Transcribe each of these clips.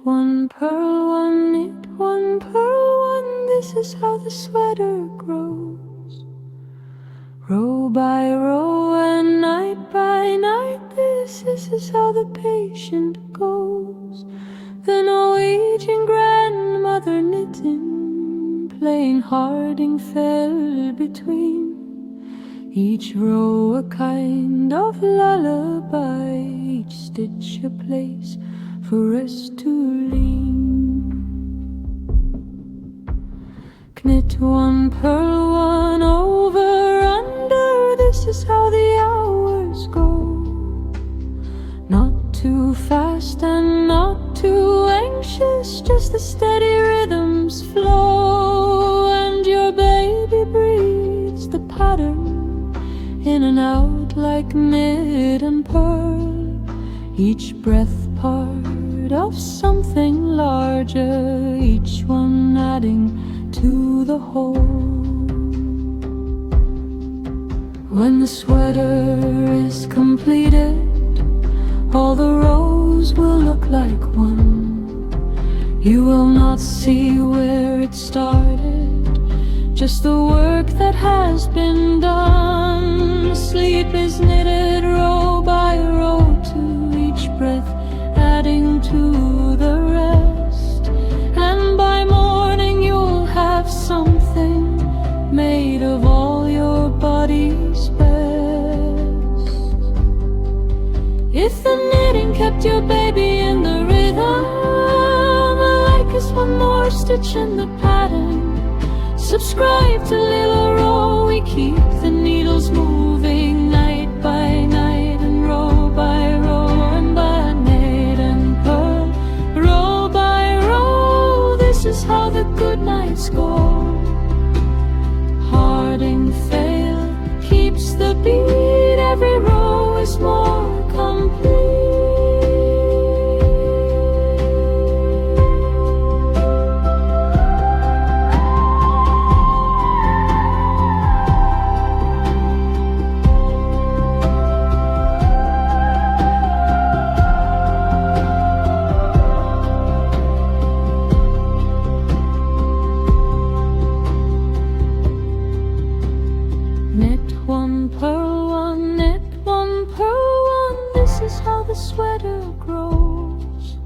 one, purl one, knit one, purl one. This is how the sweater grows. Row by row and night by night, this is how the patient goes. The Norwegian grandmother knitting, playing Hardingfele between. Each row a kind of lullaby, each stitch a place for us to lean. Knit one, purl one, over, under, this is how the hours go. Not too fast and not too anxious, just the steady rhythms flow. And your baby breathes the pattern in and out like knit and purl, each breath part of something larger, each one adding to the whole. When the sweater is completed, all the rows will look like one. You will not see where it started, just the work that has been done. Sleep is knitted row by row, to each breath adding to the rest. And by morning you'll have something made of all your body's best. If the knitting kept your baby in the rhythm, like us one more stitch in the pattern. Subscribe to Lille Row, we keep the needles moving night by night and row by row and by knit and purl. Row by row, this is how the good nights go. Hardingfele keeps the beat, every row is more complete. One, purl one, knit one, purl one, this is how the sweater grows.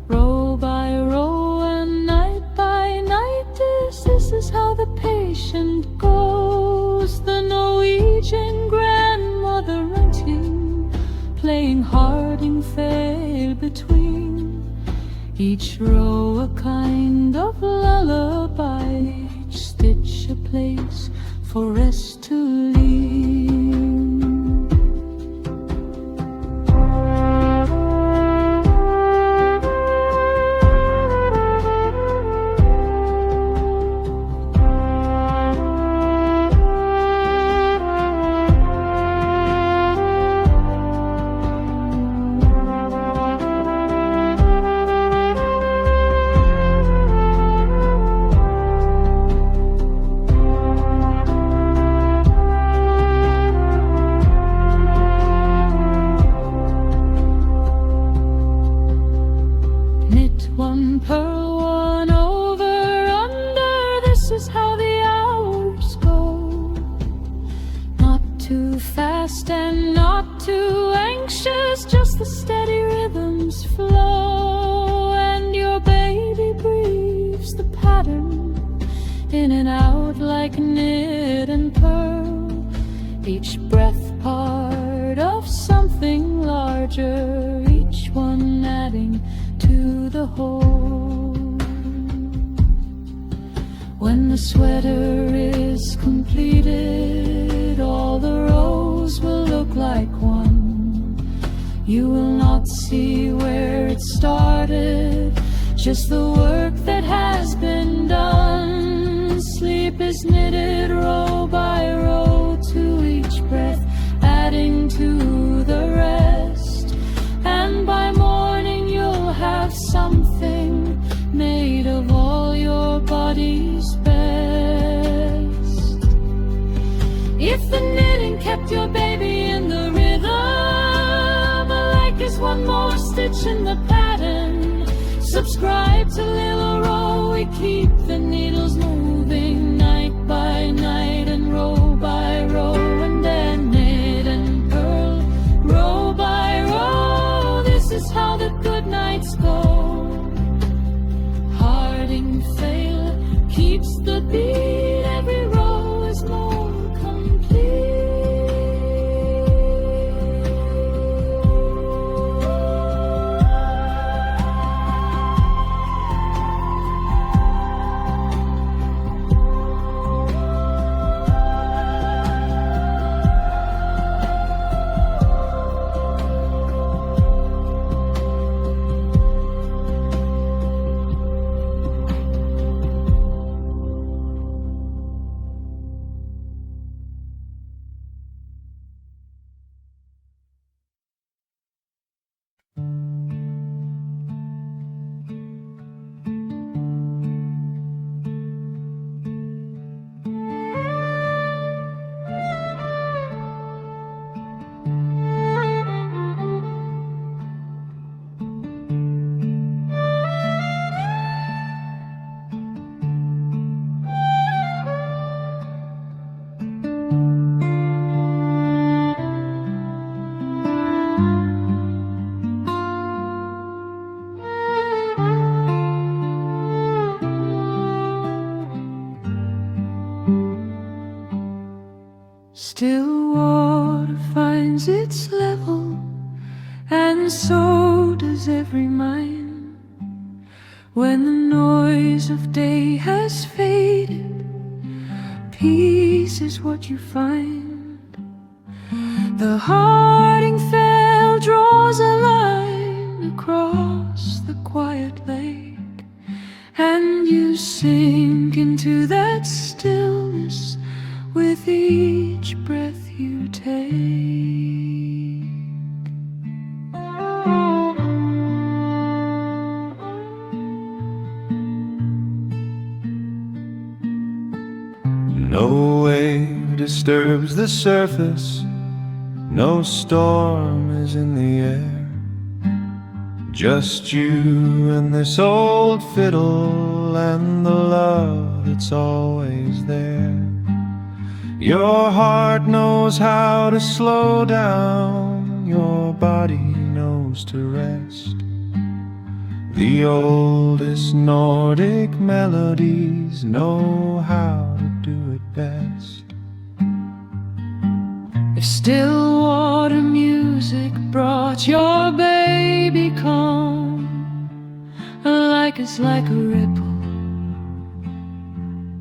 Row by row and night by night, this is how the patient goes. The Norwegian grandmother writing, playing Hardingfele between. Each row a kind of lullaby, each stitch a place for us to lean. One, purl one, over, under, this is how the hours go. Not too fast and not too anxious, just the steady rhythms flow. And your baby breathes the pattern in and out like knit and purl, each breath part of something larger, each one adding to the whole. When the sweater is completed, all the rows will look like one. You will not see where it started, just the work that has been done. Sleep is knitted row by row, to each breath adding to the rest. And by morning you'll have something made of all your body's best. If the knitting kept your baby in the rhythm, like is one more stitch in the pattern. Subscribe to Lille row, we keep the needles moving night by night and row by row, and then knit and purl row by row. This is how the good nights go. Hardingfele keeps the beat, every row is more complete. Still water finds its level, and so does every mind. When the noise of day has faded, peace is what you find. The Hardingfele draws a line across the quiet lake, and you sink into that stillness with each breath you take. No wave disturbs the surface, no storm is in the air. Just you and this old fiddle and the love that's always there. Your heart knows how to slow down, your body knows to rest. The oldest Nordic melodies know how to do it best. If still water music brought your baby calm, like it's like a ripple,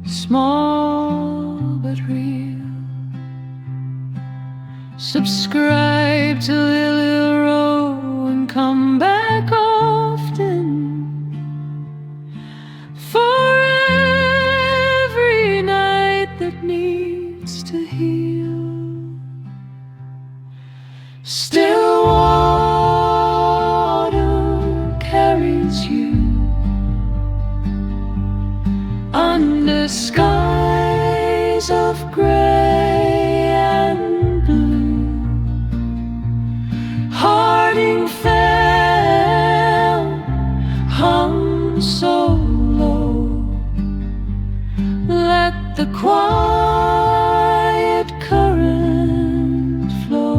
small but real. Subscribe to Lille row and come back often, for every night that needs to heal. Still water carries you under skies of gray and blue. Hardingfele hum so low, let the quiet current flow.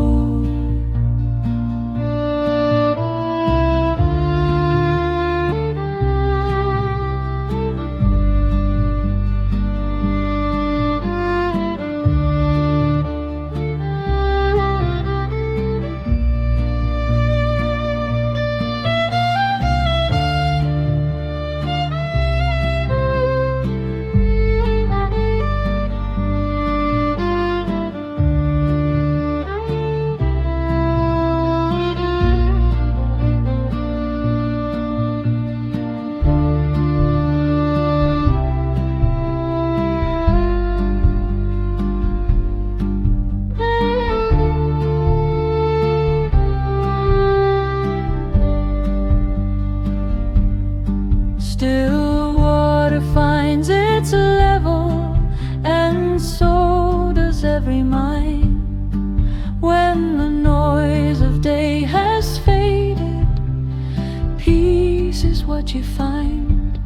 what you find.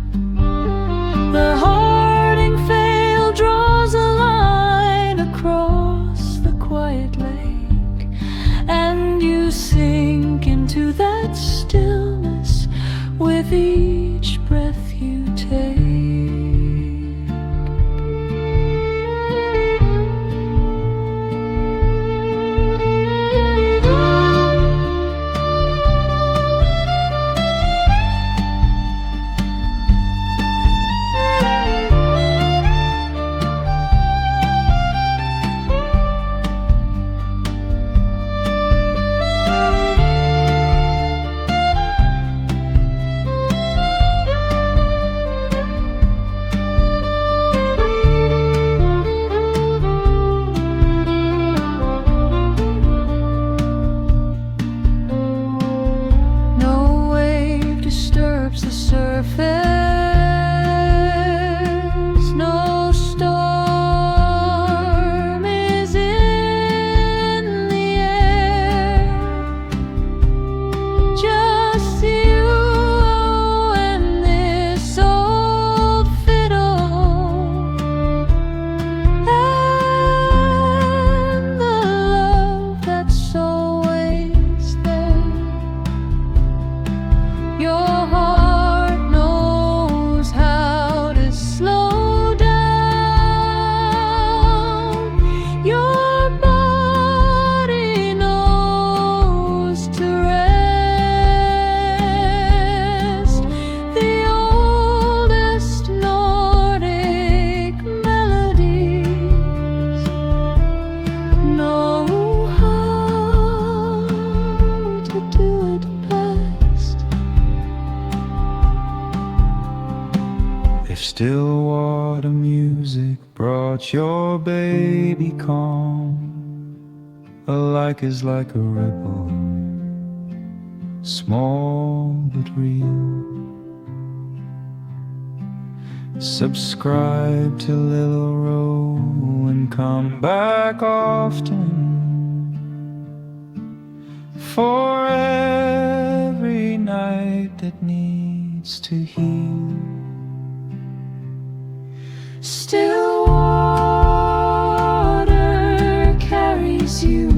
The Hardingfele draws a line across the quiet lake, and you sink into that stillness with each breath you take. The surface, no storm is in the air, just you and this old fiddle, and the love that's always there. Your heart if still water music brought your baby calm, a like is like a ripple, small but real. Subscribe to Lille Row and come back often, for every night that needs to heal. Still water carries you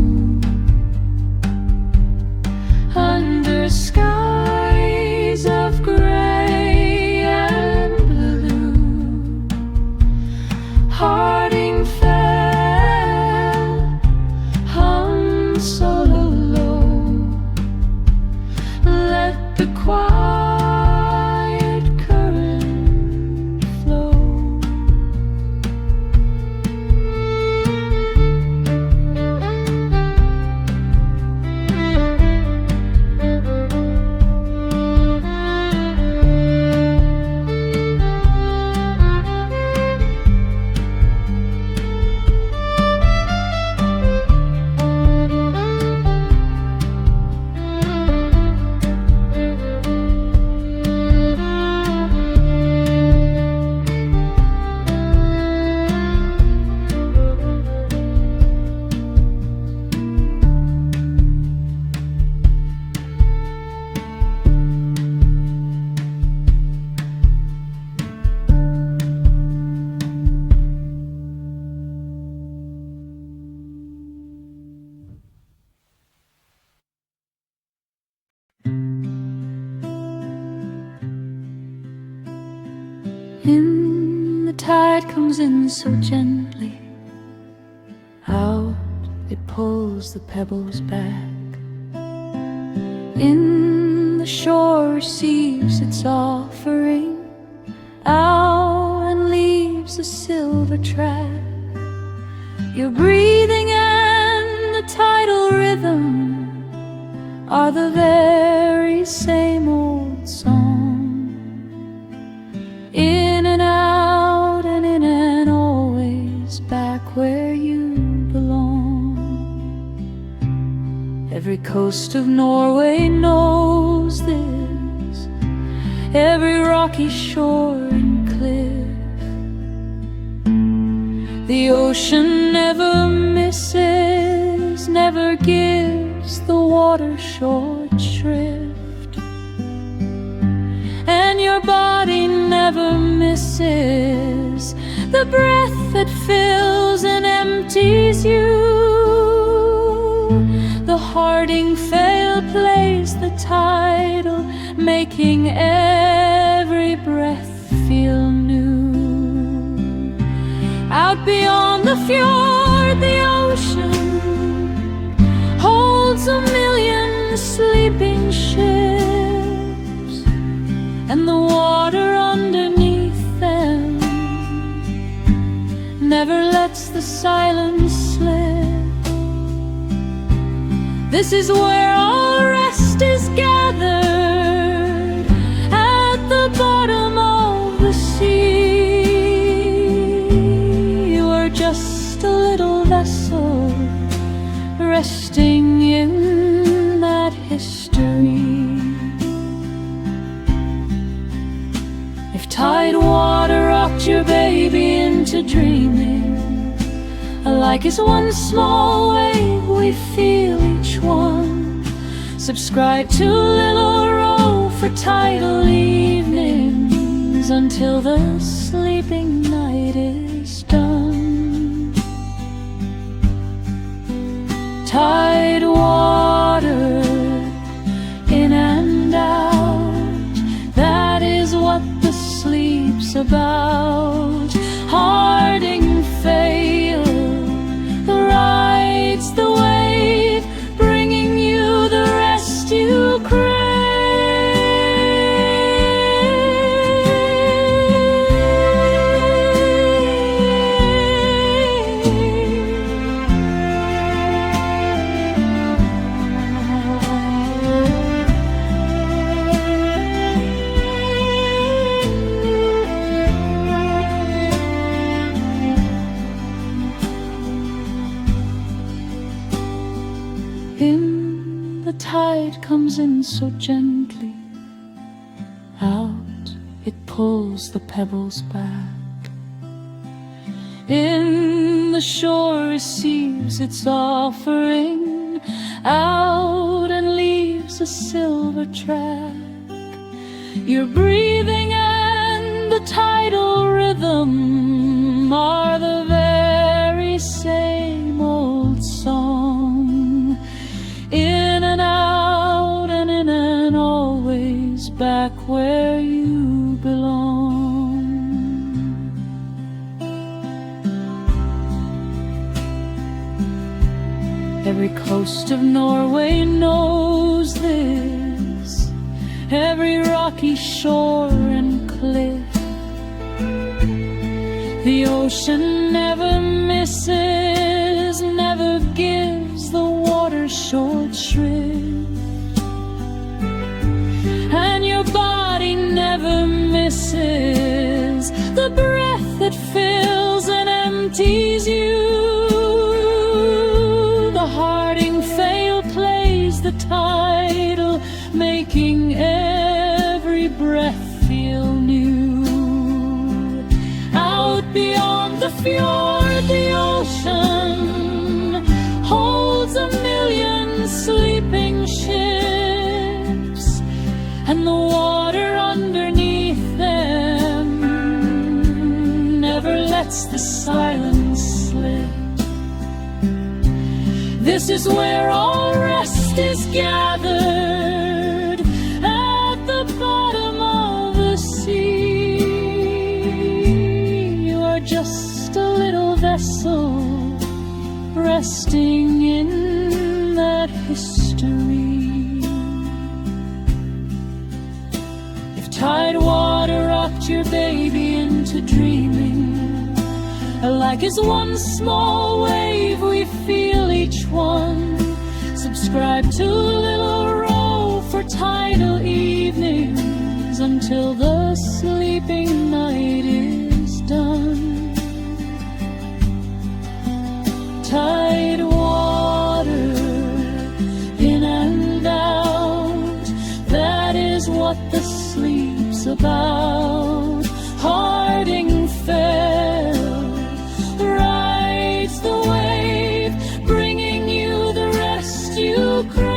under skies of gray and blue. Hardingfele hum solo low. Let the quiet current flow. In the tide comes in so gently, out it pulls the pebbles back. In the shore receives its offering, out and leaves a silver track. Your breathing and the tidal rhythm are the very same old song. In and out and in and always back where you belong. Every coast of Norway knows this, every rocky shore and cliff. The ocean never misses, never gives the water short shrift. And your body never misses the breath that fills and empties you. The Hardingfele plays the title, making every breath feel new. Out beyond the fjord, the ocean holds a million sleeping ships, and the water underneath them never lets the silence slip. This is where all rest is gathered, at the bottom of the sea. You are just a little vessel resting in that history. If tide water rocked your baby into dreaming, alike as one small wave we feel each one. Subscribe to Lille for tidal evenings until the sleeping night is done. Tide water in and out, that is what the sleep's about. Hardingfele rides the wave, bringing you the rest you crave. In the tide comes in so gently, out it pulls the pebbles back. In the shore receives its offering, out and leaves a silver track. Your breathing and the tidal rhythm are the very same old song. In and out and in and always back where you belong. Every coast of Norway knows this, every rocky shore and cliff. The ocean never misses, never gives the water short shrift, and your body never misses the breath that fills and empties you. The Hardingfele plays the title, making every breath feel new. Out beyond the fjord, the ocean holds a million sleeping ships, and the water underneath them never lets the silence slip. This is where all rest is gathered, at the bottom of the sea. You are just a little vessel resting in that history. If tide water rocked your baby into dreaming, alike as one small wave we feel each one. Subscribe to Lille for tidal evenings until the sleeping night is done. Tide water in and out, that is what the sleep's about. Hardingfele rides the wave, bringing you the rest you crave.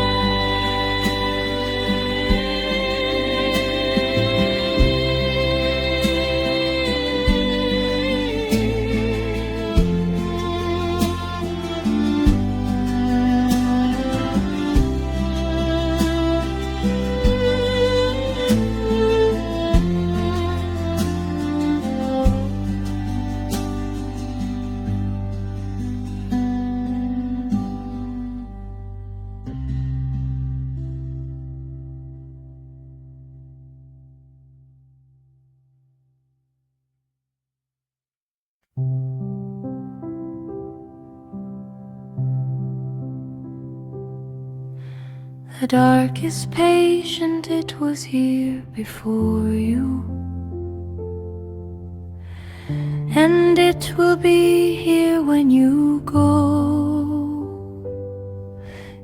The dark is patient, it was here before you, and it will be here when you go.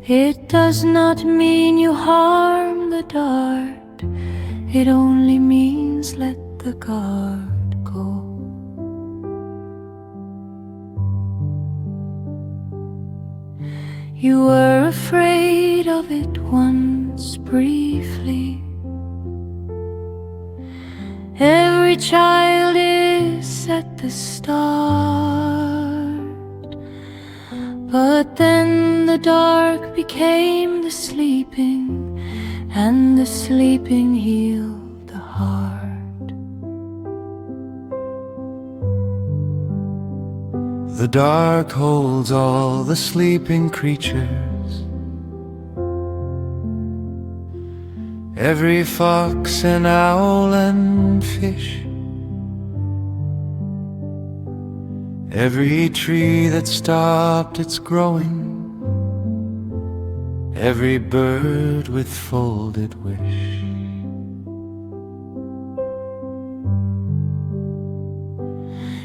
It does not mean you harm the dart, it only means let the guard go. You were afraid of it once briefly. Every child is at the start, but then the dark became the sleeping, and the sleeping healed the heart. The dark holds all the sleeping creatures, every fox and owl and fish, every tree that stopped its growing, every bird with folded wish.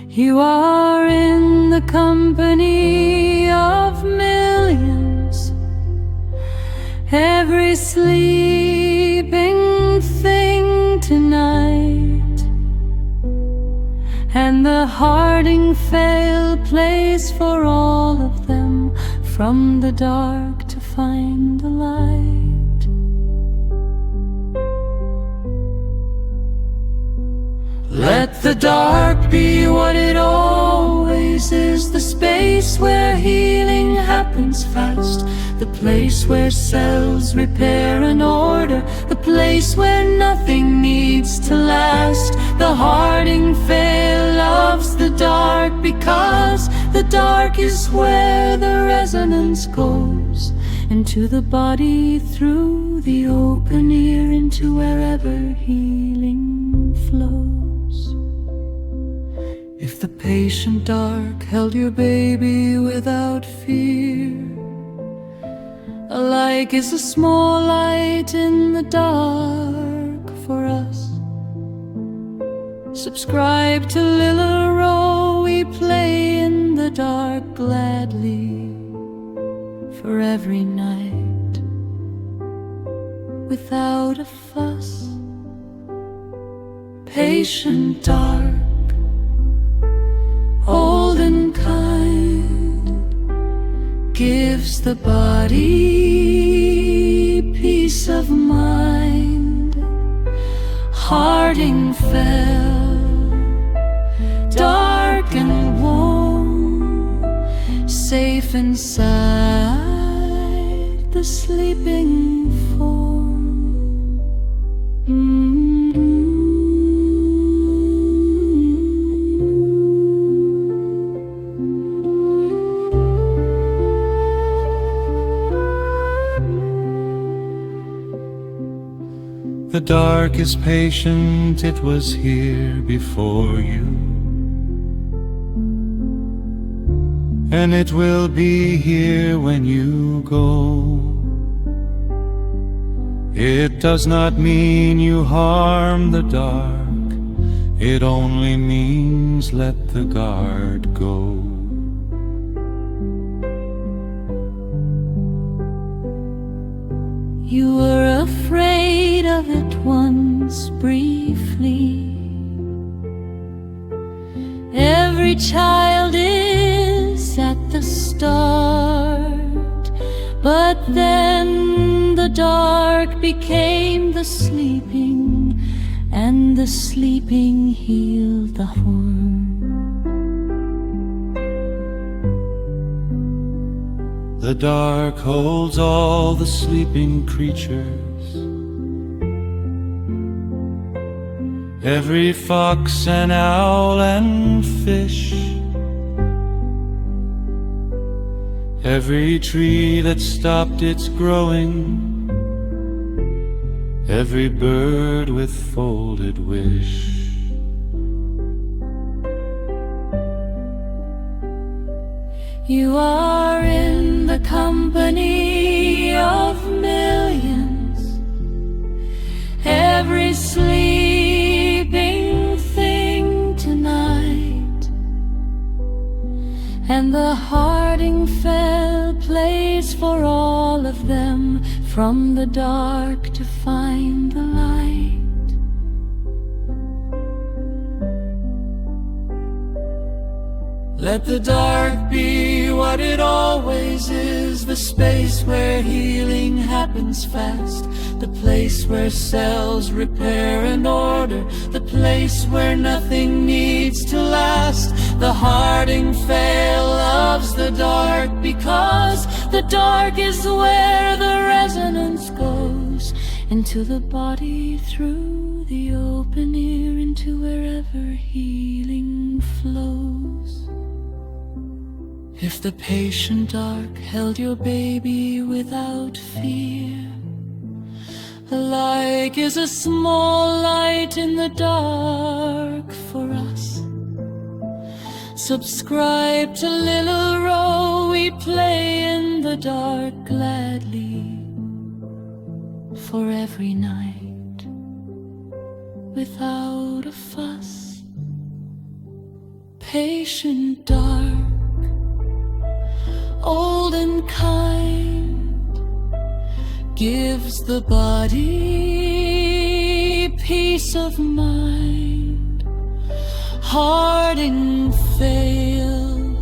You are in the company of millions, every sleeping thing tonight, and the Hardingfele plays for all of them, from the dark to find the light. Let the dark be what it always is, the space where healing happens fast, the place where cells repair and order, the place where nothing needs to last. The Hardingfele loves the dark because the dark is where the resonance goes, into the body, through the open ear, into wherever healing flows. If the patient dark held your baby without fear, a like is a small light in the dark for us. Subscribe to Lille, we play in the dark gladly, for every night, without a fuss. Patient dark, old and kind, gives the body peace of mind. Hardingfele, dark and warm, safe inside the sleeping form. The dark is patient, it was here before you, and it will be here when you go. It does not mean you harm the dark, it only means let the guard go. You were afraid of it once briefly. Every child is at the start, but then the dark became the sleeping, and the sleeping healed the heart. The dark holds all the sleeping creatures, every fox and owl and fish, every tree that stopped its growing, every bird with folded wish. You are in the company of millions, every sleeping thing tonight. And the Hardingfele plays for all of them, from the dark to find the light. Let the dark be what it always is, the space where healing happens fast, the place where cells repair and order, the place where nothing needs to last. The Hardingfele loves the dark because the dark is where the resonance goes, into the body, through the open ear, into wherever healing flows. If the patient dark held your baby without fear, like is a small light in the dark for us. Subscribe to Lille Row, we play in the dark gladly, for every night, without a fuss. Patient dark, old and kind, gives the body peace of mind. Hardingfele,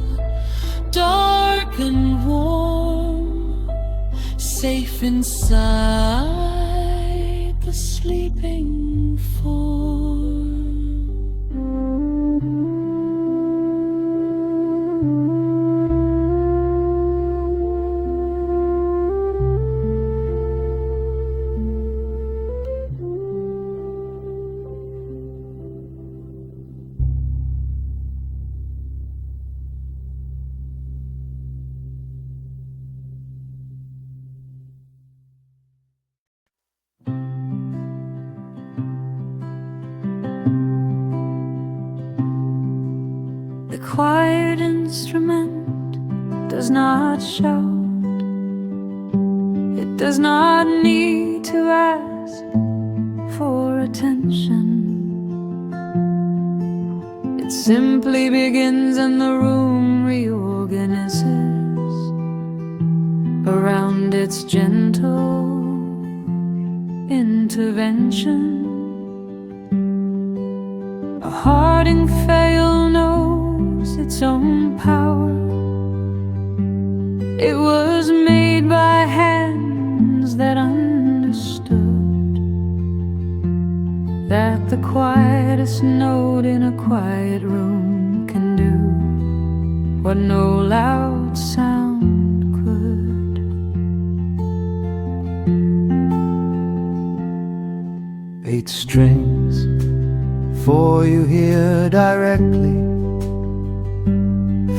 dark and warm, safe inside the sleeping form. The quiet instrument does not shout. It does not need to ask for attention. It simply begins and the room reorganizes around its gentle intervention. A Hardingfele knows its own power. It was made by hands that understood that the quietest note in a quiet room can do what no loud sound could. 8 strings for you here directly,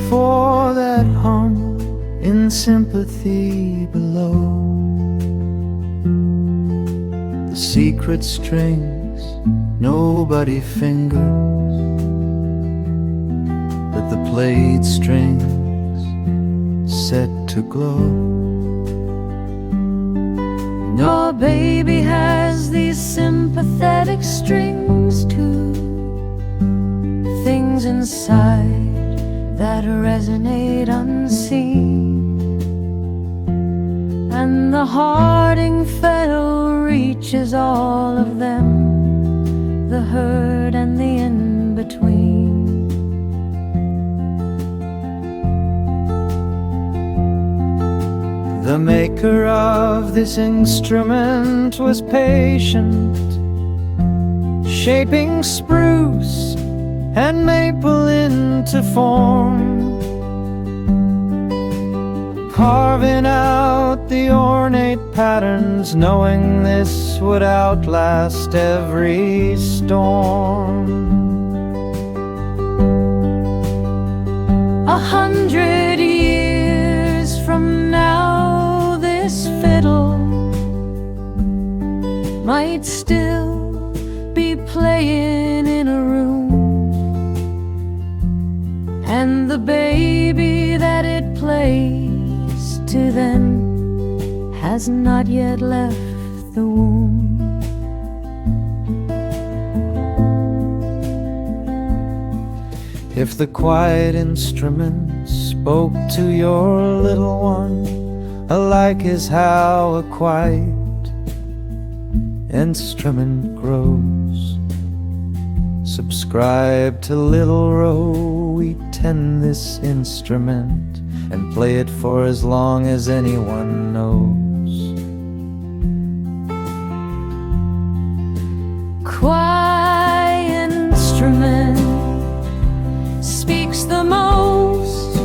for that hum in sympathy below. The secret strings nobody fingers, but the played strings set to glow. Your baby has these sympathetic strings too, things inside that resonate unseen. And the Hardingfele reaches all of them, the hurt and the in-between. The maker of this instrument was patient, shaping spruce and maple into form, carving out the ornate patterns, knowing this would outlast every storm. 100 years from now, this fiddle might still be playing in a room, and the baby that it plays to then has not yet left the womb. If the quiet instrument spoke to your little one, alike is how a quiet instrument grows. Subscribe to Little Row, we tend this instrument and play it for as long as anyone knows. Quiet instrument speaks the most,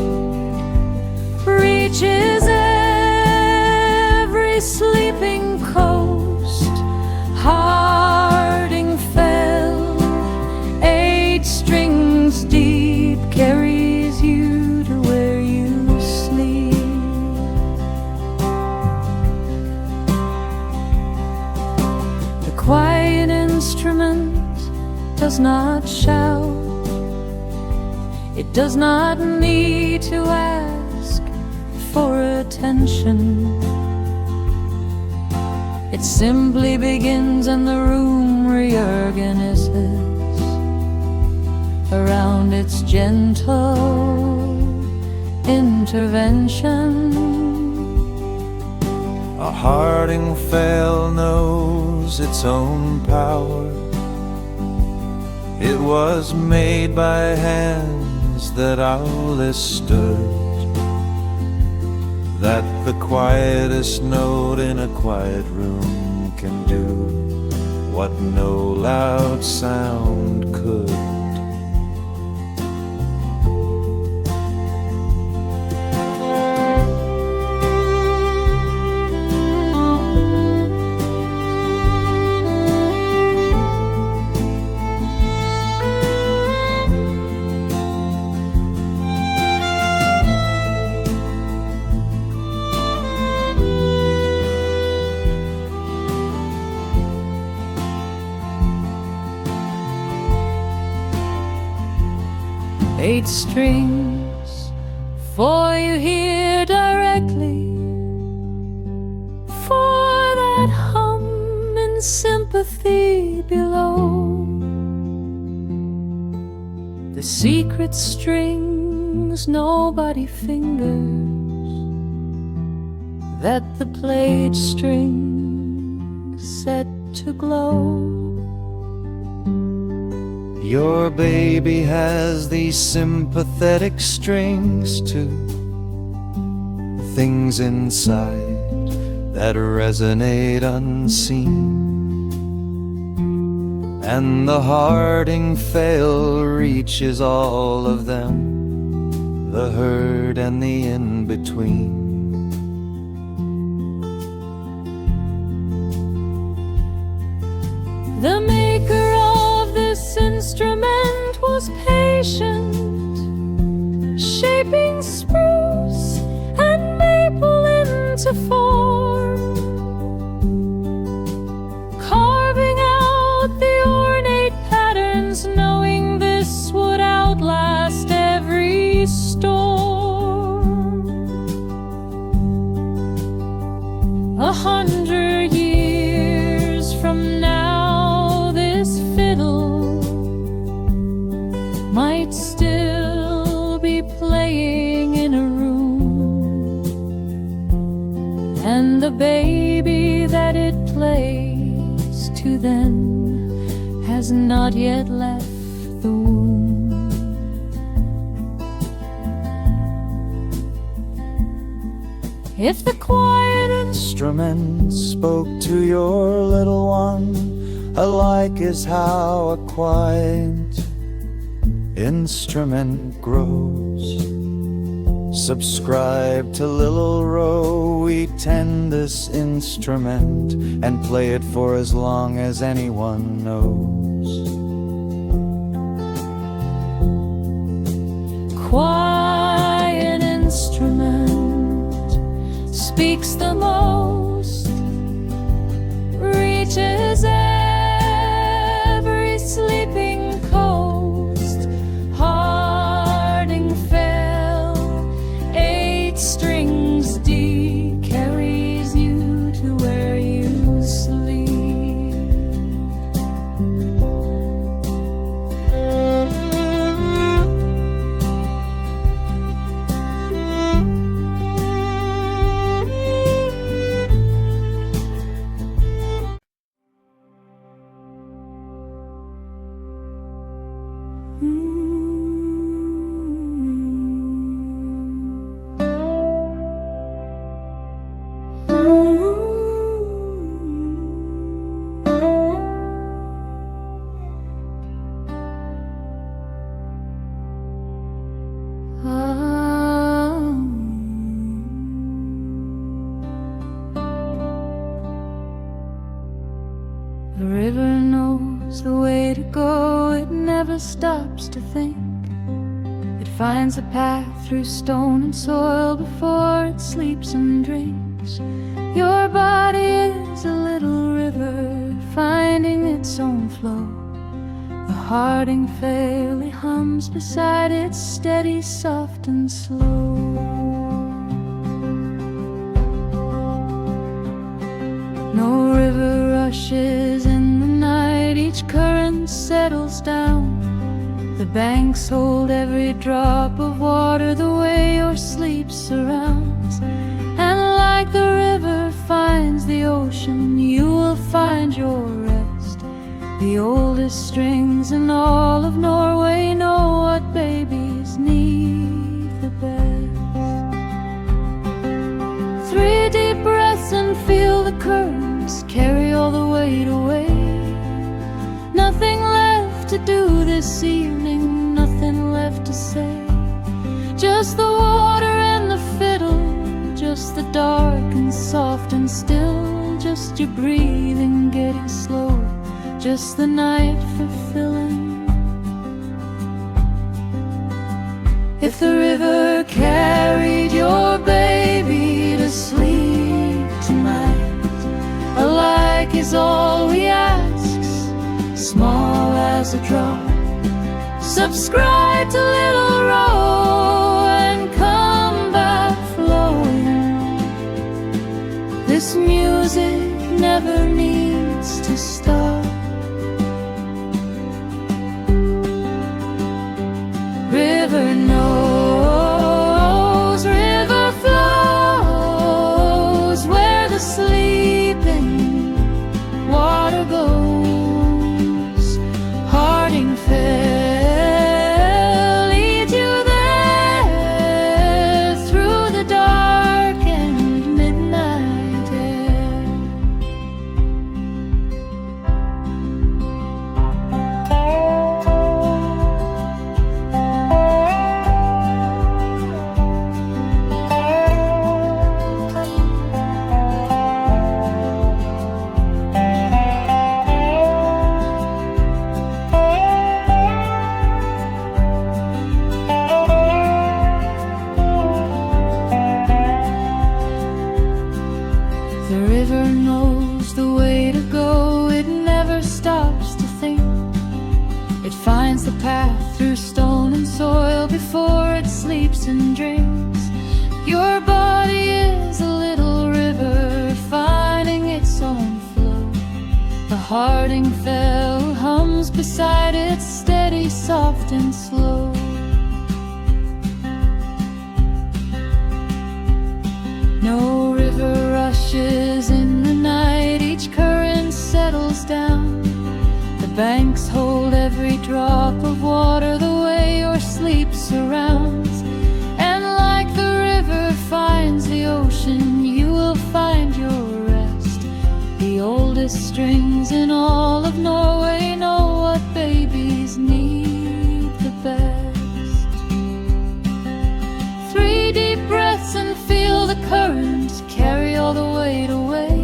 reaches every sleeping coast. Hardingfele, 8 strings deep, carries you to where you sleep. The quiet instrument does not shout. It does not need to ask for attention. It simply begins and the room reorganizes around its gentle intervention. A Hardingfele knows its own power. It was made by hands that owlish stood, that the quietest note in a quiet room can do what no loud sound could. 8 strings for you here directly, for that hum and sympathy below. The secret strings nobody fingers, that the played strings set to glow. Your baby has these sympathetic strings too, things inside that resonate unseen. And the Hardingfele reaches all of them, the herd and the in-between. The maker of this instrument was patient, shaping spruce and maple into form, carving out the ornate patterns, knowing this would outlast every storm. 100 years from now, this fiddle might still be playing in a room, and the baby that it plays to then has not yet left the womb. If the quiet Instrument spoke to your little one, alike is how a quiet instrument grows. Subscribe to Little Row, we tend this instrument and play it for as long as anyone knows. quiet instrument speaks the most, reaches every sleeping coast. Hardingfele, 8 strings deep, carries you stops to think. It finds a path through stone and soil before it sleeps and drinks. Your body is a little river finding its own flow. The Hardingfele hums beside it, steady, soft and slow. No river rushes in the night, each current settles down. The banks hold every drop of water the way your sleep surrounds. And like the river finds the ocean, you will find your rest. The oldest strings in all of Norway know what babies need the best. 3 deep breaths and feel the currents carry all the weight away. Nothing left to do this evening, nothing left to say. Just the water and the fiddle, just the dark and soft and still. Just your breathing getting slower, just the night fulfilling. If the river carried your baby to sleep tonight, alike is all we ask, small as a drop. Subscribe to Little Row and come back flowing. This music never needs to stop. River knows, river flows where the sleeping water goes. Hardingfele leads you there through the dark and midnight air. The river knows the way to go, it never stops to think. It finds the path through stone and soil before it sleeps and drinks. Your body is a little river finding its own flow. The Hardingfele hums beside it, steady, soft and slow. No river rushes in the night, each current settles down. The banks hold every drop of water the way your sleep surrounds. And like the river finds the ocean, you will find your rest. The oldest strings in all of Norway know what babies need the best. 3 deep breaths and feel the current carry all the weight away.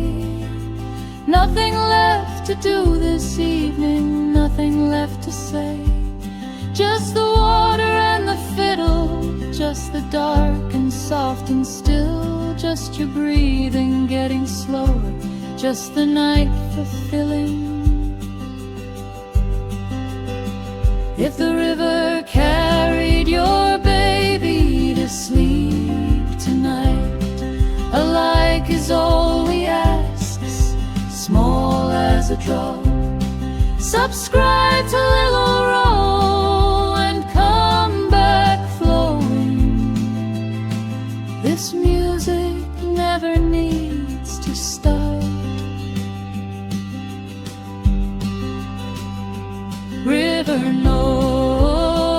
Nothing left to do this evening, nothing left to say. Just the water and the fiddle, just the dark and soft and still. Just your breathing getting slower, just the night fulfilling. If the river carried your baby to sleep tonight, alike is all we ask, small as a drop. Subscribe to Little Row and come back flowing. This music never needs to stop. River knows.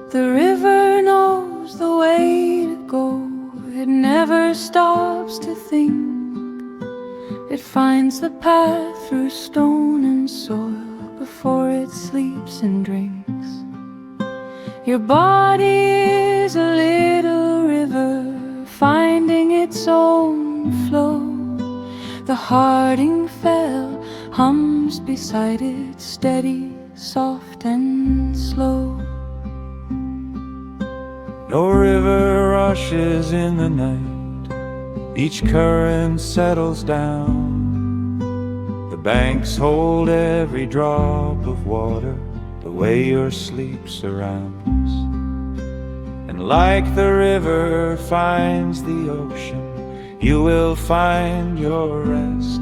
The river knows the way to go. It never stops to think. It finds the path through stone and soil before it sleeps and drinks. Your body is a little river finding its own flow. The Hardingfele hums beside it, steady, soft and slow. No river rushes in the night, each current settles down. The banks hold every drop of water the way your sleep surrounds. And like the river finds the ocean, you will find your rest.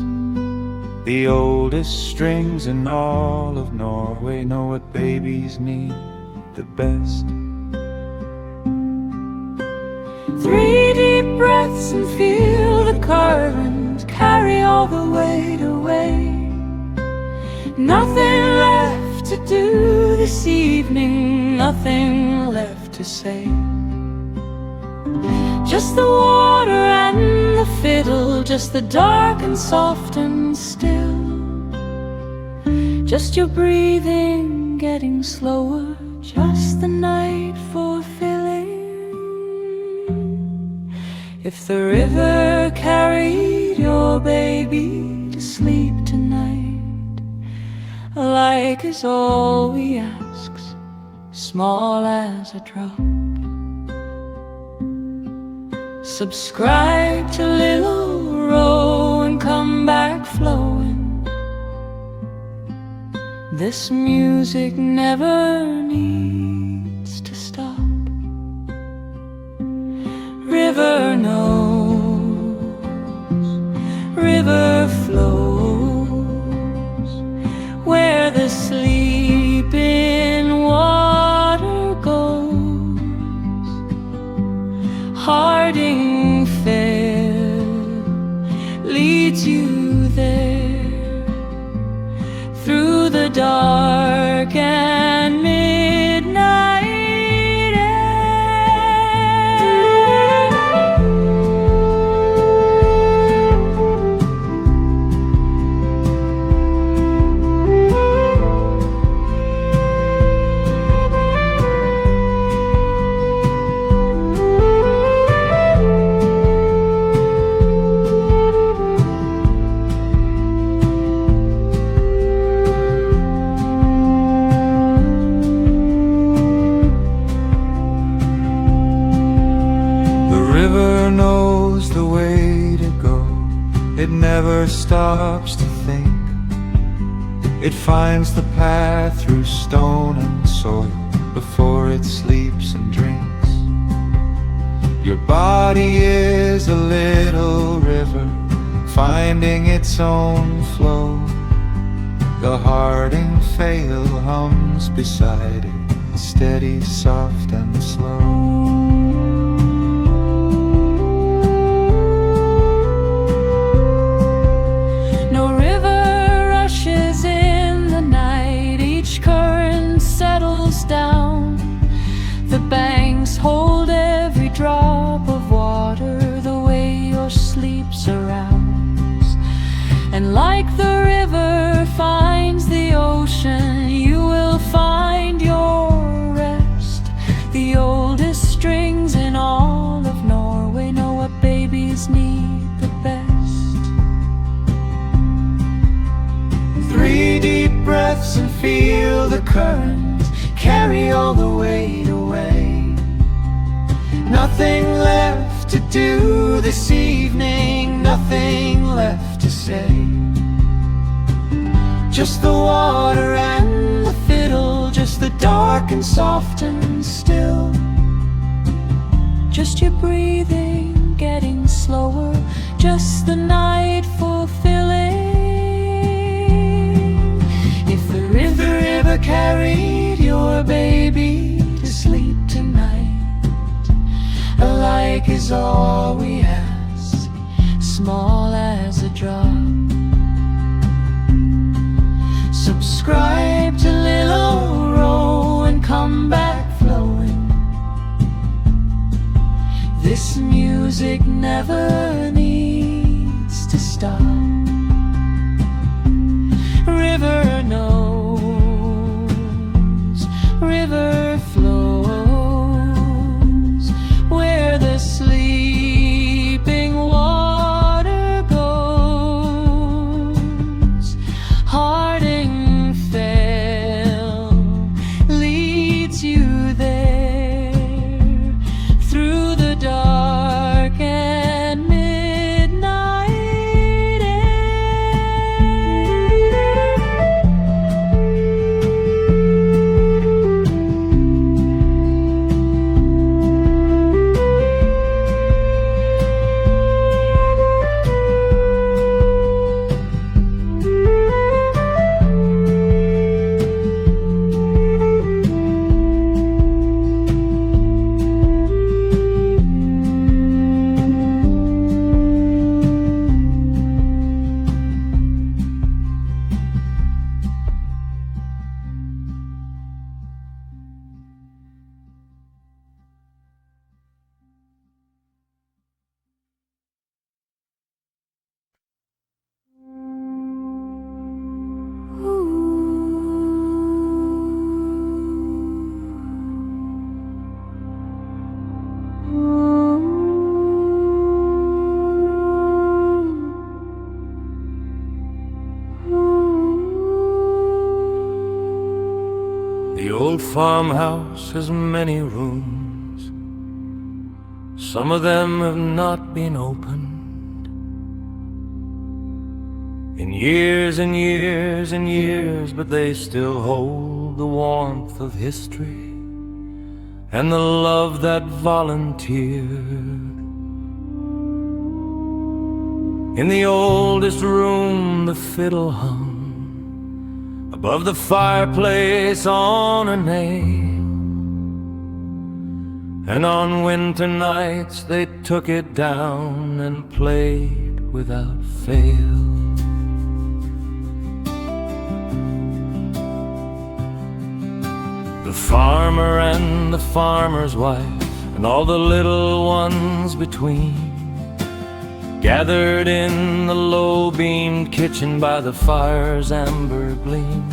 The oldest strings in all of Norway know what babies need the best. 3 deep breaths and feel the current carry all the weight away. Nothing left to do this evening, nothing left to say. Just the water and the fiddle, just the dark and soft and still. Just your breathing getting slower, just the night fulfilling. If the river carried your baby to sleep tonight, like is all we ask, small as a drop. Subscribe to Lille Row and come back flowing. This music never needs to stop. River knows, river flows, where the sleeping water goes. Hardingfele leads you there, through the dark and midnight knows the way to go. It never stops to think. It finds the path through stone and soil before it sleeps and drinks. Your body is a little river finding its own flow. The Hardingfele hums beside it, steady, soft and slow. Down. The banks hold every drop of water the way your sleep surrounds. And like the river finds the ocean, you will find your rest. The oldest strings in all of Norway know what babies need the best. 3 deep breaths and feel the current carry all the weight away. Nothing left to do this evening, nothing left to say. Just the water and the fiddle, just the dark and soft and still. Just your breathing getting slower, just the night fulfilling. If the river carried your baby to sleep tonight, alike is all we ask, small as a drop. Subscribe to Lille Row and come back flowing. music never needs to stop. River knows, river flows where the sleeping water goes. Hardingfele leads you there through the dark and midnight The old farmhouse has many rooms. Some of them have not been opened in years and years and years, but they still hold the warmth of history and the love that volunteered. In the oldest room the fiddle hung above the fireplace on a nail, and on winter nights they took it down and played without fail. The farmer and the farmer's wife and all the little ones between gathered in the low-beamed kitchen by the fire's amber gleam,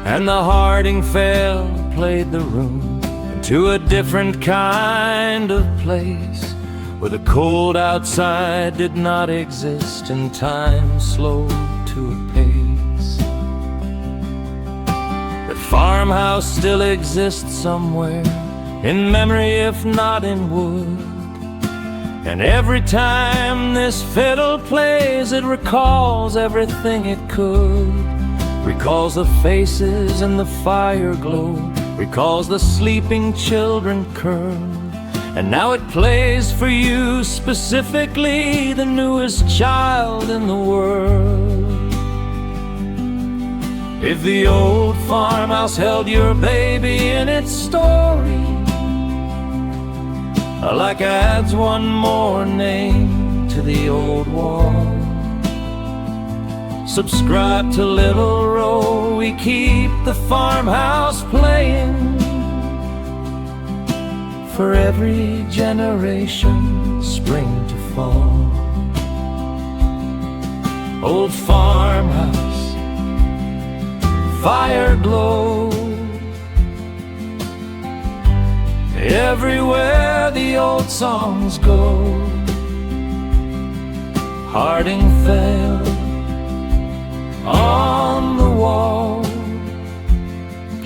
and the Hardingfele played the room into a different kind of place, where the cold outside did not exist and time slowed to a pace. That farmhouse still exists somewhere, in memory if not in wood, and every time this fiddle plays, it recalls everything it could. Recalls the faces and the fire glow, recalls the sleeping children curl, and now it plays for you specifically, the newest child in the world. If the old farmhouse held your baby in its story, like adds one more name to the old wall. Subscribe to Little Row, we keep the farmhouse playing for every generation, spring to fall. Old farmhouse, fire glow everywhere the old songs go. Hardingfele on the wall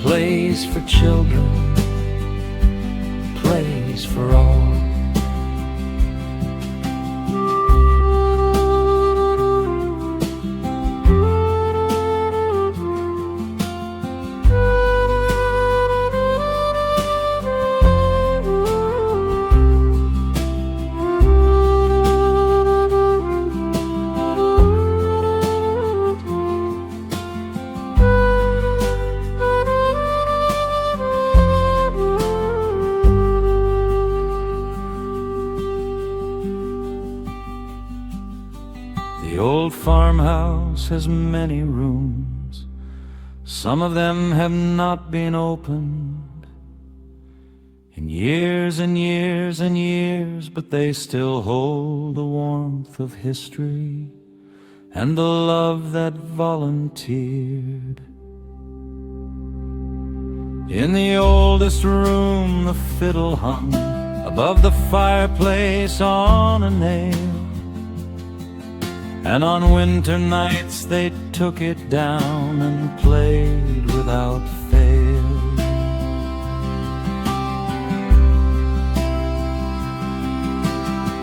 plays for children, plays for all. The old farmhouse has many rooms. Some of them have not been opened in years and years and years, but they still hold the warmth of history and the love that volunteered. In the oldest room the fiddle hung above the fireplace on a nail, and on winter nights they took it down and played without fail.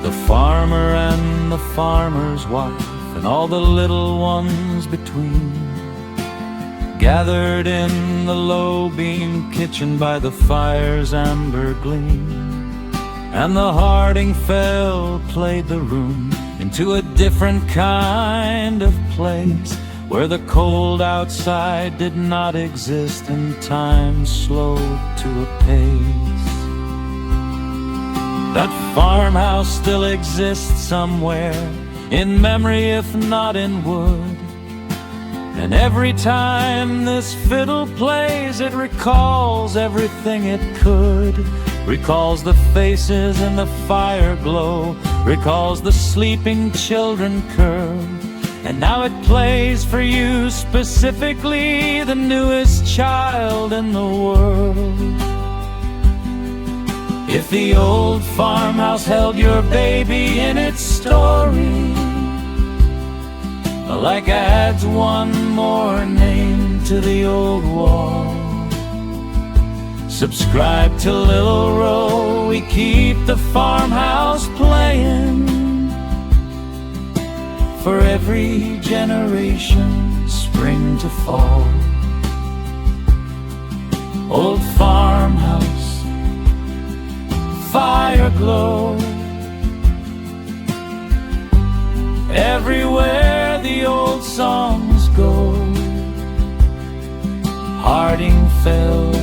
The farmer and the farmer's wife and all the little ones between gathered in the low-beam kitchen by the fire's amber gleam, and the Hardingfele played the room into a different kind of place, where the cold outside did not exist and time slowed to a pace. That farmhouse still exists somewhere, in memory if not in wood, and every time this fiddle plays it recalls everything it could. Recalls the faces in the fire glow, recalls the sleeping children curl, and now it plays for you specifically, the newest child in the world. If the old farmhouse held your baby in its story, like adds one more name to the old wall. Subscribe to Lille Row, we keep the farmhouse playing for every generation, spring to fall. Old farmhouse, fire glow, everywhere the old songs go. Hardingfele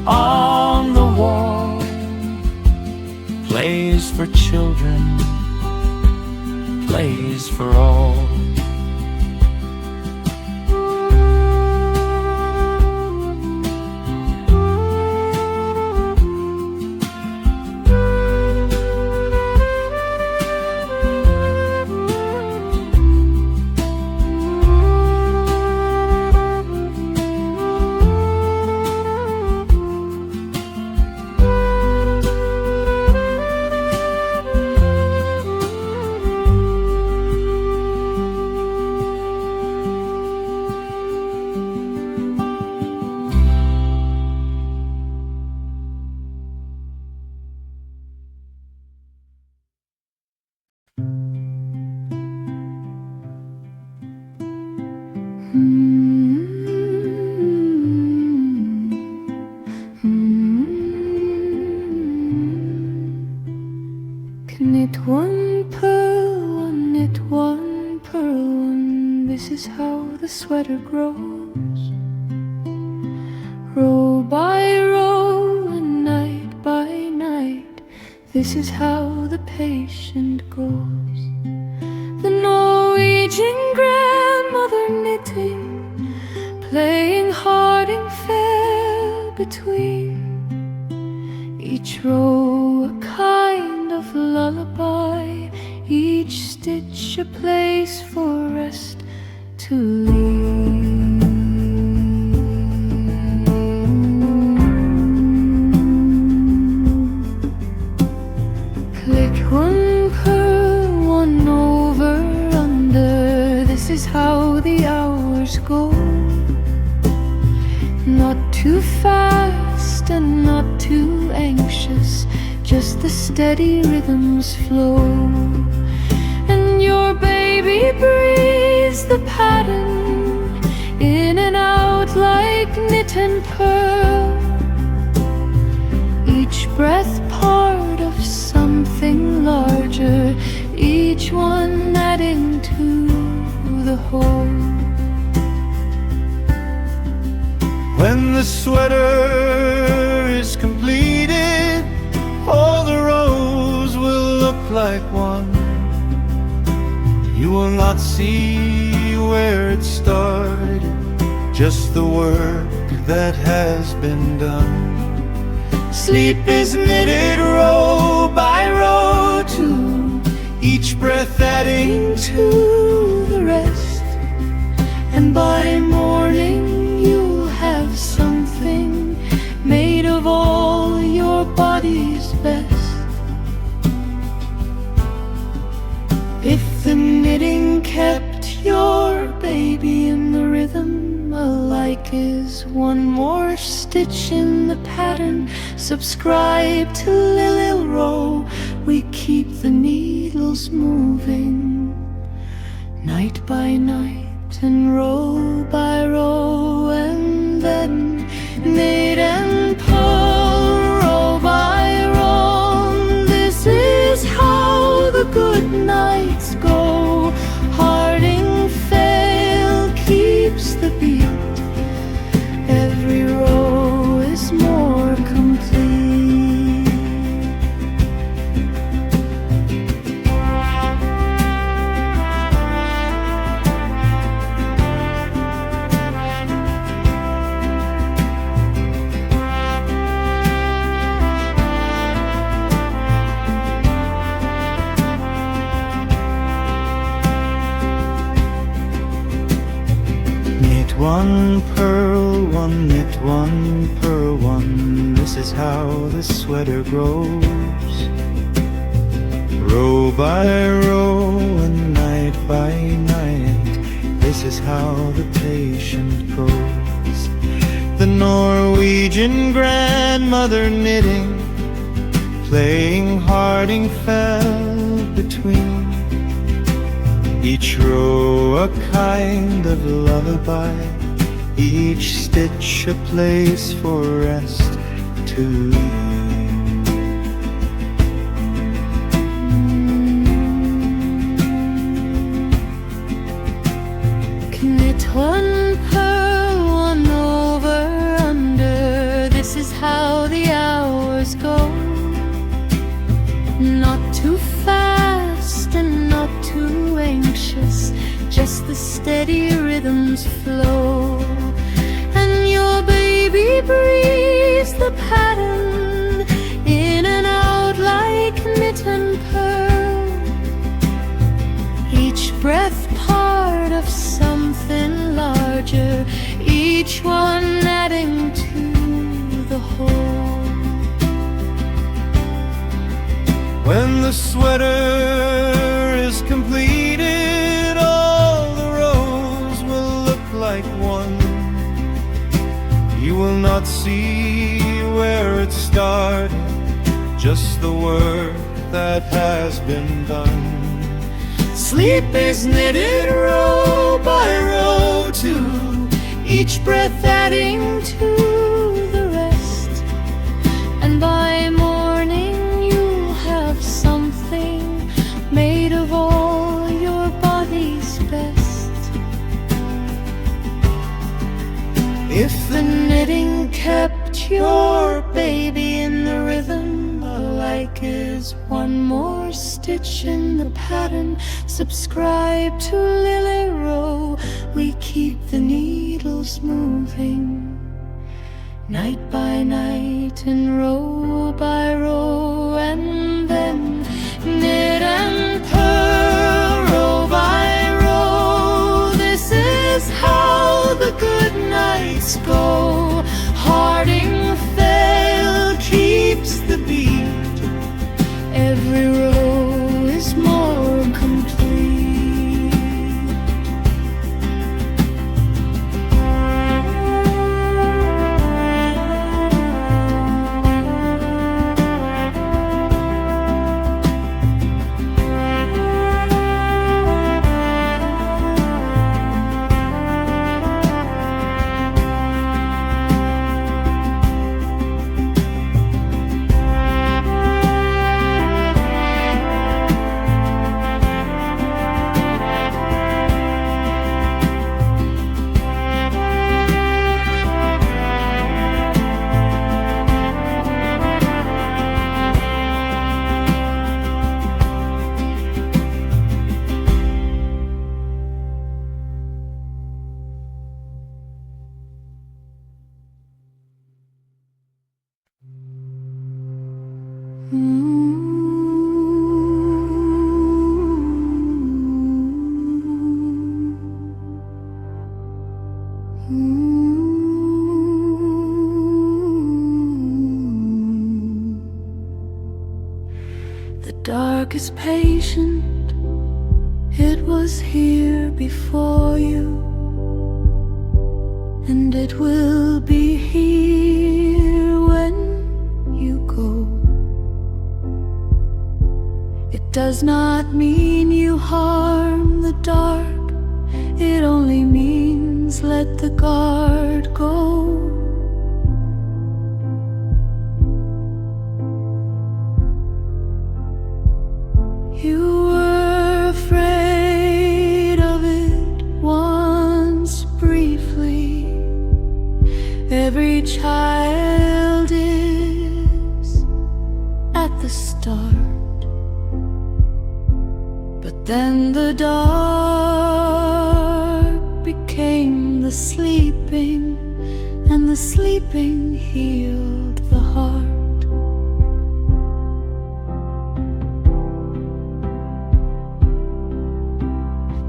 on the wall plays for children, plays for all. Knit one pearl, one knit one pearl, one. This is how the sweater grows. Row by row and night by night, this is how the patient goes. The Norwegian grandmother knitting, playing Hardingfele between each row a kind of lullaby, each stitch a place for rest to leave. Click one purl, one over under, this is how the hours go. Not too fast and not too anxious, just the steady rhythms flow. And your baby breathes the pattern in and out like knit and pearl, each breath part of something larger, each one adding to the whole. When the sweater is completed, all the rows will look like one. You will not see where it started, just the work that has been done. Sleep is knitted row by row too, each breath adding to the rest. And by morning you'll have something made of all your body's best. If the knitting kept your baby in the rhythm, a like is one more stitch in the pattern. Subscribe to Lille row, we keep the needles moving, night by night and row by row, and then knit and pull row by row. This is how the good nights go. Hardingfele keeps the beat. Every row is more complete. One pearl, one knit, one purl, one. This is how the sweater grows. Row by row and night by night. This is how the patient goes. The Norwegian grandmother knitting, playing Hardingfele between. Each row a kind of lullaby, each stitch a place for rest to you. Knit one pearl, one over under. This is how the hours go. Not too fast and not too anxious, just the steady rhythms flow. And your baby breathes the pattern in and out like knit and pearl. Each breath part of something larger, each one adding to the whole. When the sweater is completed, all the rows will look like one. You will not see where it started, just the work that has been done. Sleep is knitted row by row too, each breath adding to the rest. And by morning you'll have something made of all your body's best. If the knitting kept your baby in the rhythm, a like is one more stitch in the pattern. Subscribe to Lille row, we keep the needles moving, night by night and row by row, and then knit and purl row by row. This is how the good nights go. Hardingfele keeps the beat. Every row is more complete. The dark is patient, it was here before you, and it will be here when you go. It does not mean you harm the dark, it only means let the guard go. You were afraid of it once briefly. Every child is at the start. But then the dark became the sleeping, and the sleeping healed the heart.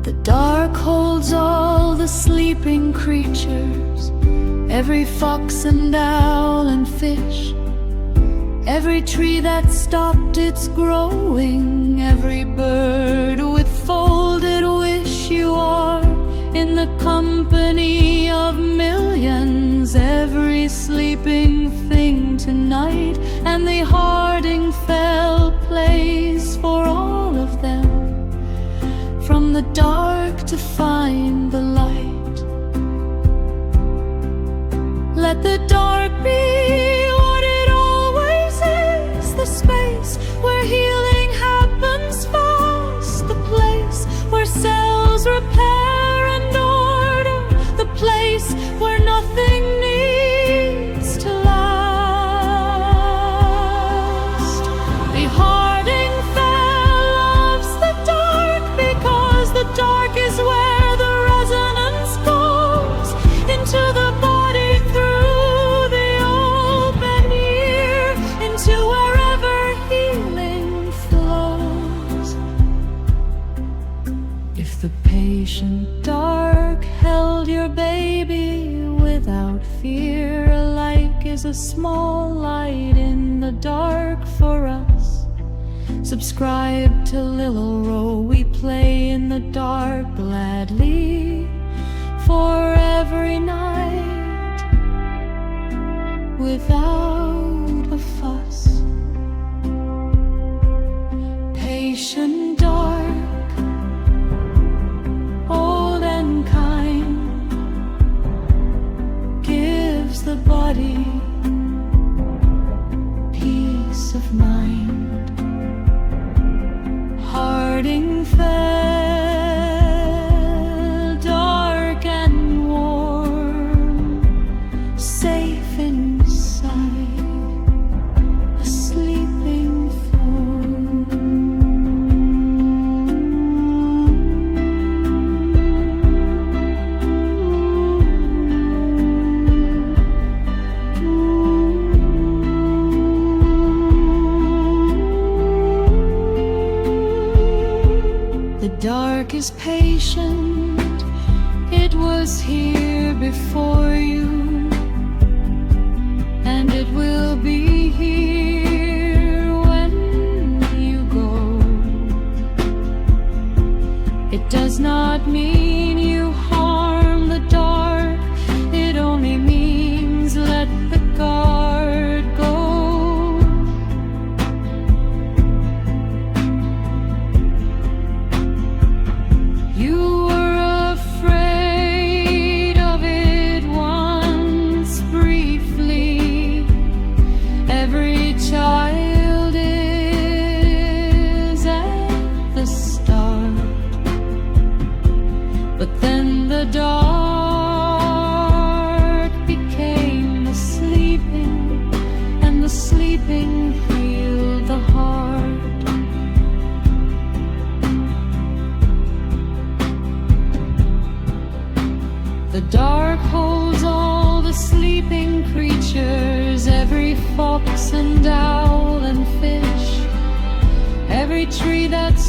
The dark holds all the sleeping creatures, every fox and owl and fish, every tree that stopped its growing, every bird with folded wish. You are in the company of millions, every sleeping thing tonight, and the Hardingfele plays for all of them. From the dark to find the light. Let the dark be what it always is, the space where healing happens fast, the place where cells repair and order, the place where nothing needs to last. The Hardingfele loves the dark because the dark is where the resonance goes into the body through the open ear, into wherever healing flows. If the patient dark held your baby without fear, alike is a small light in the dark for us. Subscribe to Lille, we play in the dark gladly for every night without a fuss. Patient dark, old and kind, gives the body peace of mind. Hardingfele, dark and warm, safe inside a sleeping form. The dark is patient, it was here before you, and it will be here when you go. It does not mean you harm the dark, it only means let the guard go. You were afraid of it once briefly. Every child is at the start. But then the dark became the sleeping, and the sleeping healed the heart. The dark holds all the sleeping creatures, every fox and owl and fish,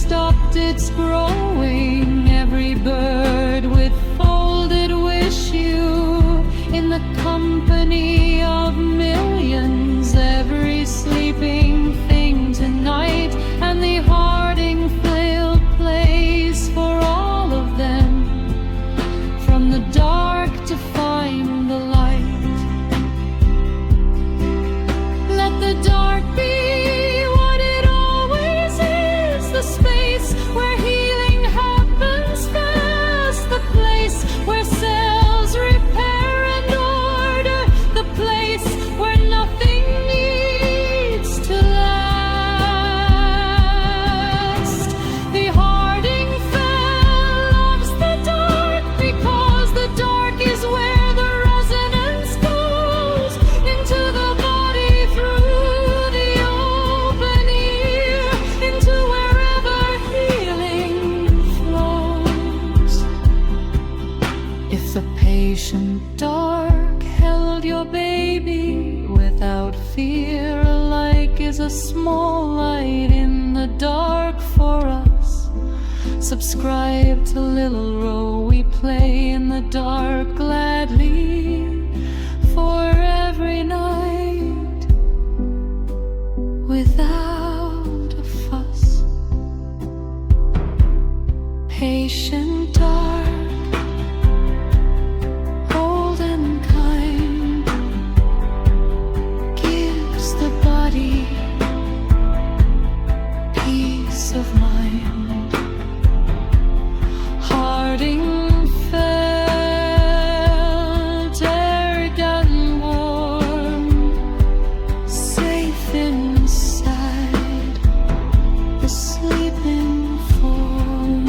stopped its growing. Every bird with folded wish you in the company of millions. Every sleeping thing tonight, and the Hardingfele plays for all of them. From the dark to find the light. Let the dark be what it always is, the space where healing happens fast, the place where cells repair and order, the place where nothing needs to last. The Hardingfele loves the dark because the dark is where the resonance goes into the body through the open ear, into wherever healing flows. If the patient dark held your baby without fear, alike is a small light in the dark for us. Subscribe to Little Row, we play in the dark gladly for every night without a fuss. Patient dark, old and kind, gives the body peace of mind. Hardingfele, dared and warm, safe inside the sleeping form.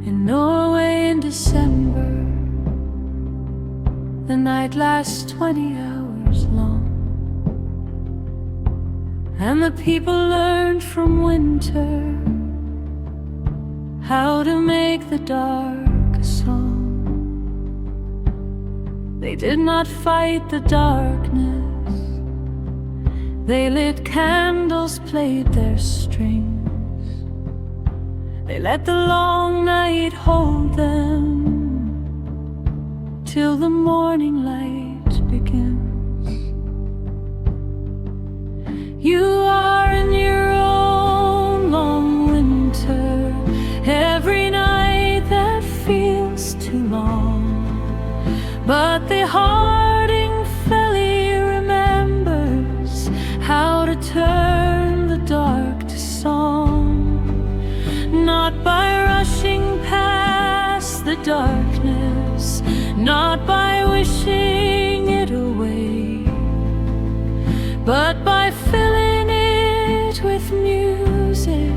In Norway in December, the night lasts 20 hours long, and the people learned from winter how to make the dark a song. They did not fight the darkness, they lit candles, played their strings. They let the long night hold them till the morning light begins. You are in your own long winter, every night that feels too long. But the Hardingfele remembers how to turn the dark to song. Not by rushing past the darkness, not by wishing it away, but by filling it with music,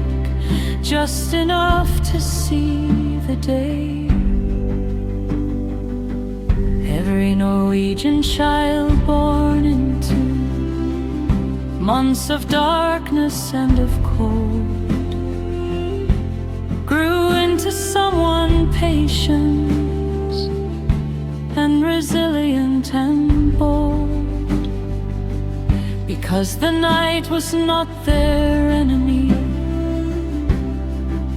just enough to see the day. Every Norwegian child born into months of darkness and of cold grew into someone patient and resilient and bold, because the night was not their enemy,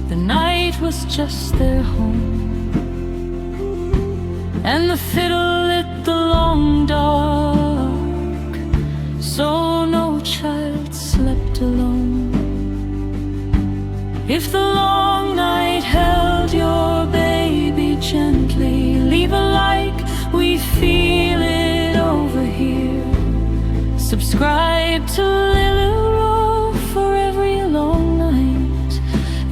the night was just their home. And the fiddle lit the long dark, so no child If the long night held your baby gently, leave a like, we feel it over here. Subscribe to Lille for every long night,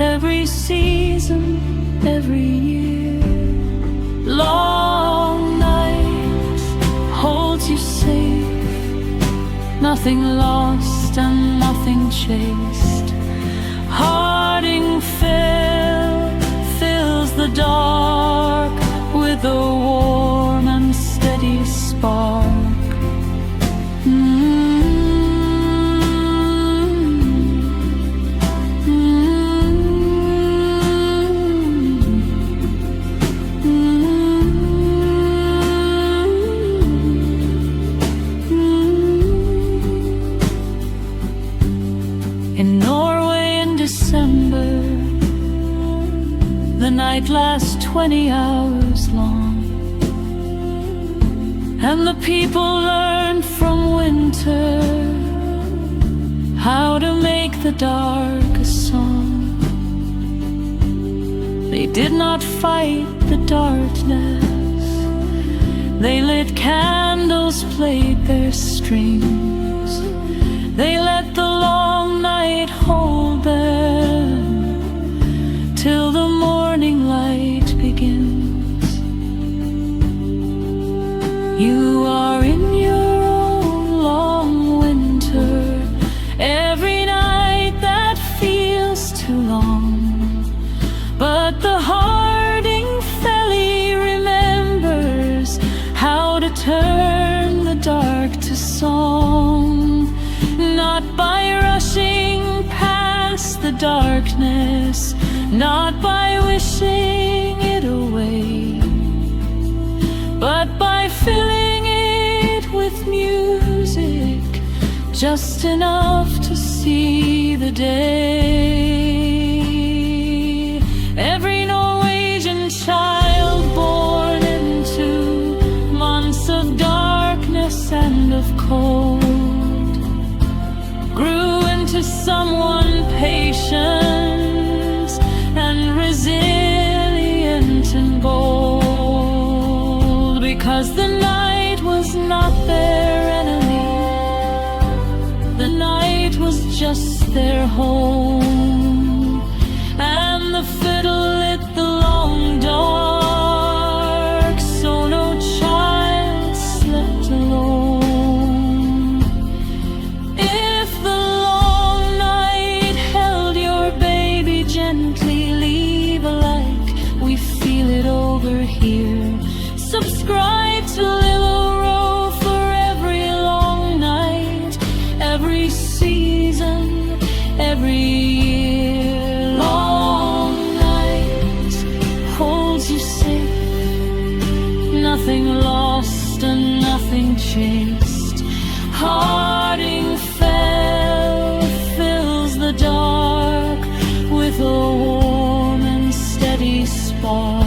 every season, every year. Long night holds you safe, nothing lost and nothing chased. Hardingfele fills the dark with a warm and steady spark. In Norway in December, the night lasts 20 hours long, and the people learn from winter how to make the dark a song. They did not fight the darkness, they lit candles, played their strings. They let the long night hold them till the morning light begins. You are in your own long winter, every night that feels too long. But the Hardingfele remembers how to turn the dark to song. Not by rushing past the darkness, not by wishing it away, but by filling it with music, just enough to see the day. Every Norwegian child born into months of darkness and of cold grew into someone patient and resilient and bold, because the night was not their enemy, the night was just their home, and the fiddle lit the long dark, so no child slept alone. Here, subscribe to Lille for every long night, every season, every year. Long night holds you safe, nothing lost and nothing chased. Hardingfele fills the dark with a warm and steady spark.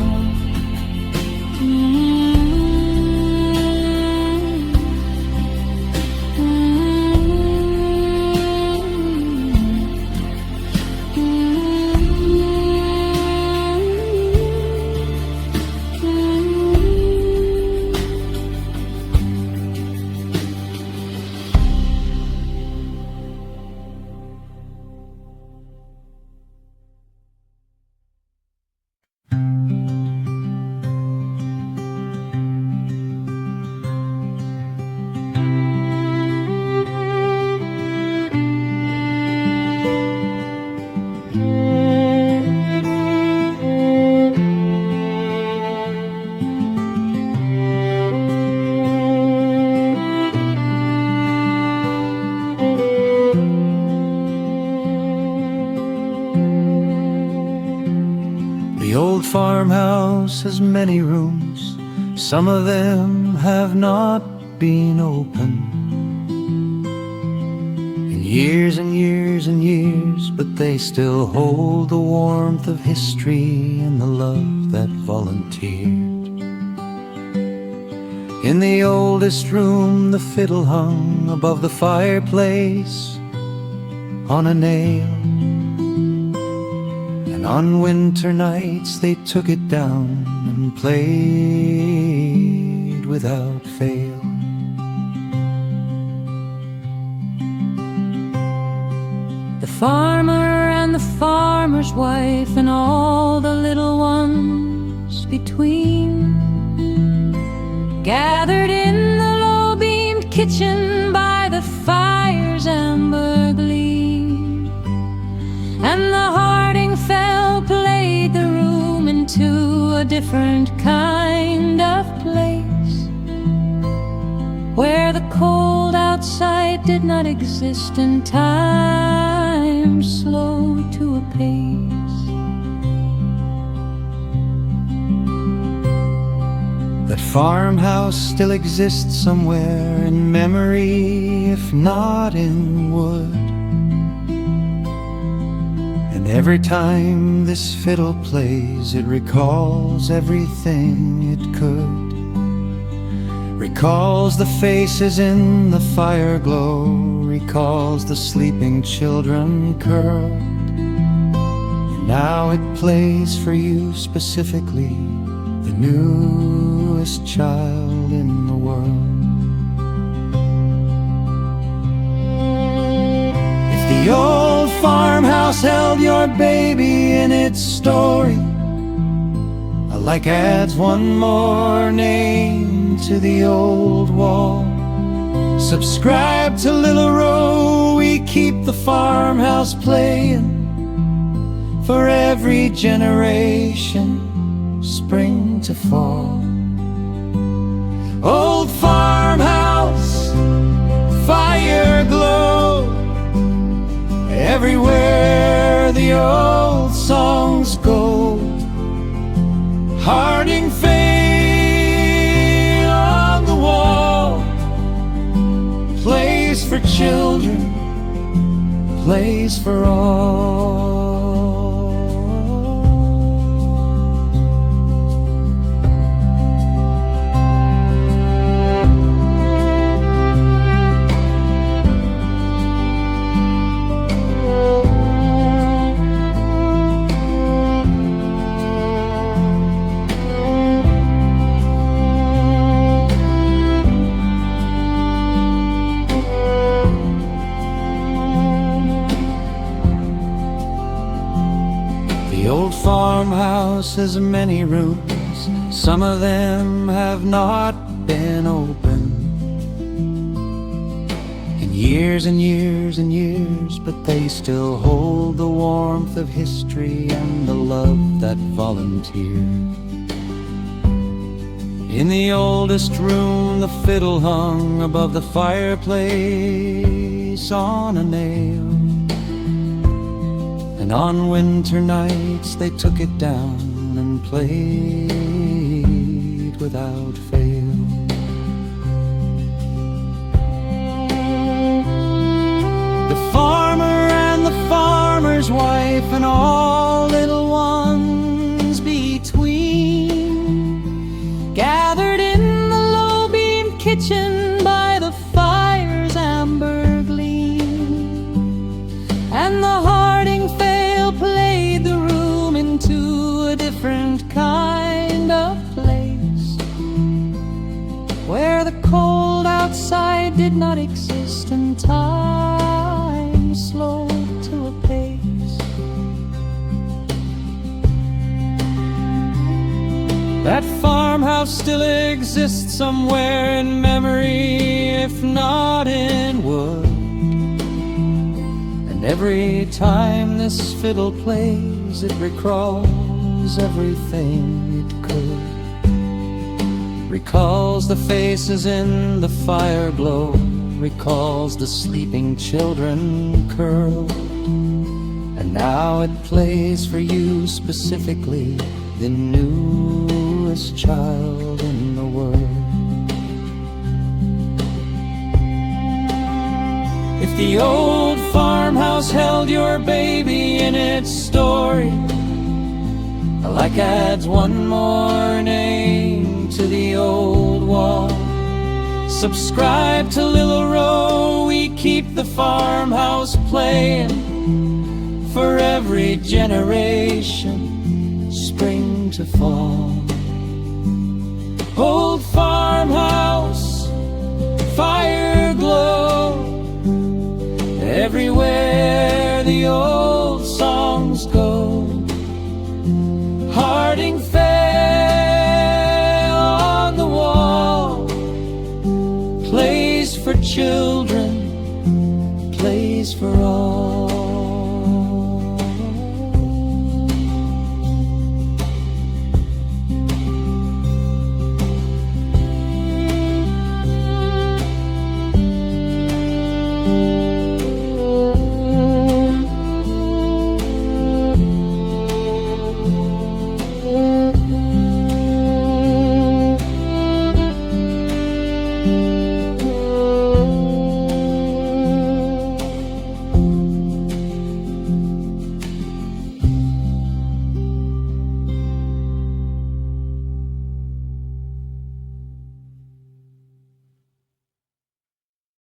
The old farmhouse has many rooms, some of them have not been open in years and years and years, but they still hold the warmth of history and the love that volunteered. In the oldest room the fiddle hung above the fireplace on a nail. on winter nights they took it down and played without fail. The farmer and the farmer's wife and all the little ones between gathered in the low-beamed kitchen by the fire's amber gleam, and the Hardingfele played the room into a different kind of place, where the cold outside did not exist and time slowed to a pace. That farmhouse still exists somewhere in memory, if not in wood. And every time this fiddle plays, it recalls everything it could. Recalls the faces in the fire glow, recalls the sleeping children curled. And now it plays for you specifically, the newest child in the world. If the old farmhouse held your baby in its story, a like adds one more name to the old wall. Subscribe to Lille Row, we keep the farmhouse playing for every generation, spring to fall. Old farmhouse, fire glow, everywhere the old songs go. Hardingfele on the wall, place for children, place for all. The old farmhouse has many rooms, some of them have not been open in years and years and years, but they still hold the warmth of history and the love that volunteered. In the oldest room the fiddle hung above the fireplace on a nail, and on winter nights they took it down and played without fail. The farmer and the farmer's wife and all little ones between gathered in the low-beamed kitchen by the fire's amber gleam, and the Hardingfele played the room into a different kind of place, where the cold outside did not exist and time slowed to a pace. That farmhouse still exists somewhere in memory, if not in wood. And every time this fiddle plays, it recalls everything it could. Recalls the faces in the fire glow, recalls the sleeping children curled. And now it plays for you specifically, the newest child in the world. If the old farmhouse held your baby in its story, like adds one more name to the old wall. Subscribe to Lille Row, we keep the farmhouse playing for every generation, spring to fall. Old farmhouse, fire glow, everywhere the old songs go. Hardingfele on the wall, place for children, place for all.